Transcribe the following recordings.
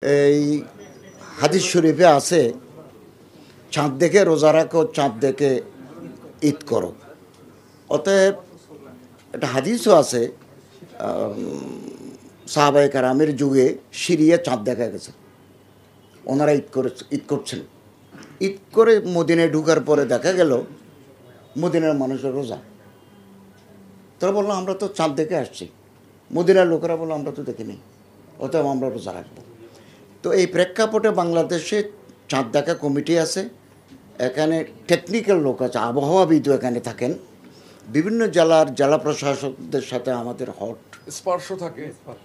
এই হাদিস শরীফে আছে, চাঁদ দেখে রোজা রাখো, চাঁদ দেখে ঈদ করো। অতএব একটা হাদিসও আছে, সাহাবায়ে কেরামের যুগে সিরিয়া চাঁদ দেখা গেছে, ওনারা ঈদ করছেন। ঈদ করে মদিনায় ঢুকার পরে দেখা গেল মদিনার মানুষের রোজা। তারা বললো আমরা তো চাঁদ দেখে আসছি। মদিনার লোকেরা বললো আমরা তো দেখিনি, অতএব আমরা রোজা রাখবো। তো এই প্রেক্ষাপটে বাংলাদেশে চাঁদ দেখা কমিটি আছে, এখানে টেকনিক্যাল লোক আছে, আবহাওয়াবিদও এখানে থাকেন, বিভিন্ন জেলা প্রশাসকদের সাথে আমাদের হট স্পর্শ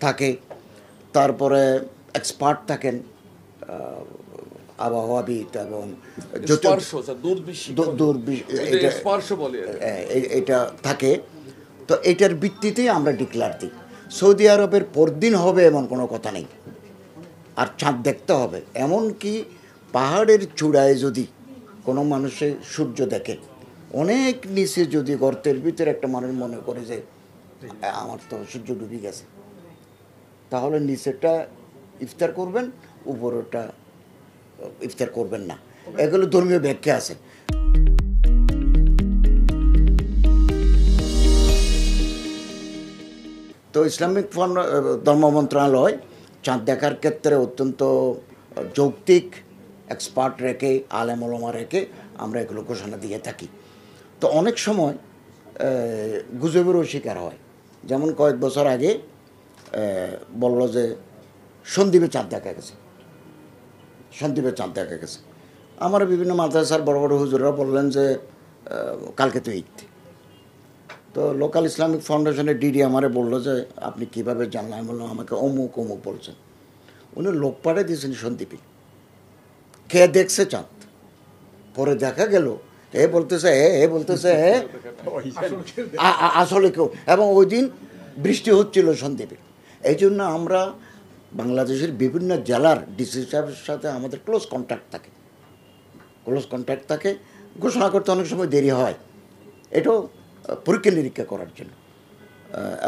থাকে, তারপরে এক্সপার্ট থাকেন, আবহাওয়াবিদ এবং এটা থাকে। তো এটার ভিত্তিতেই আমরা ডিক্লার দিই। সৌদি আরবের পরদিন হবে এমন কোনো কথা নেই, আর চাঁদ দেখতে হবে। এমনকি পাহাড়ের চূড়ায় যদি কোনো মানুষে সূর্য দেখে, অনেক নিচে যদি গর্তের ভিতরে একটা মানুষ মনে করে যে আমার তো সূর্য ডুবে গেছে, তাহলে নিচেরটা ইফতার করবেন, উপরেরটা ইফতার করবেন না। এগুলো ধর্মীয় ব্যাখ্যা আছে। তো ইসলামিক ধর্ম মন্ত্রণালয় চাঁদ দেখার ক্ষেত্রে অত্যন্ত যৌক্তিক এক্সপার্ট রেখে, আলেম ওলামা রেখে আমরা এগুলো ঘোষণা দিয়ে থাকি। তো অনেক সময় গুজবেরও শিকার হয়। যেমন কয়েক বছর আগে বলল যে সন্দ্বীপে চাঁদ দেখা গেছে, সন্দ্বীপে চাঁদ দেখা গেছে। আমার বিভিন্ন মাদ্রাসার বড় বড় হুজুররা বললেন যে কালকে তো ঈদ। তো লোকাল ইসলামিক ফাউন্ডেশনের ডিডি আমারে বললো যে আপনি কীভাবে জানলেন? আমি বললাম আমাকে অমুক অমুক বলছেন। উনি লোক পাঠিয়ে দিয়েছেন সন্দ্বীপে, কে দেখছে চাঁদ। পরে দেখা গেল এ বলতেছে আসলে কেউ, এবং ওই দিন বৃষ্টি হচ্ছিল সন্দ্বীপে। এই জন্য আমরা বাংলাদেশের বিভিন্ন জেলার ডিসি সাহেবের সাথে আমাদের ক্লোজ কন্ট্যাক্ট থাকে। ঘোষণা করতে অনেক সময় দেরি হয়, এটাও পরীক্ষা নিরীক্ষা করার জন্য।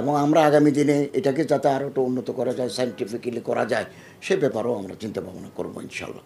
এবং আমরা আগামী দিনে এটাকে যাতে আরও একটু উন্নত করা যায়, সায়েন্টিফিক্যালি করা যায়, সে ব্যাপারেও আমরা চিন্তা ভাবনা করবো ইনশাল্লাহ।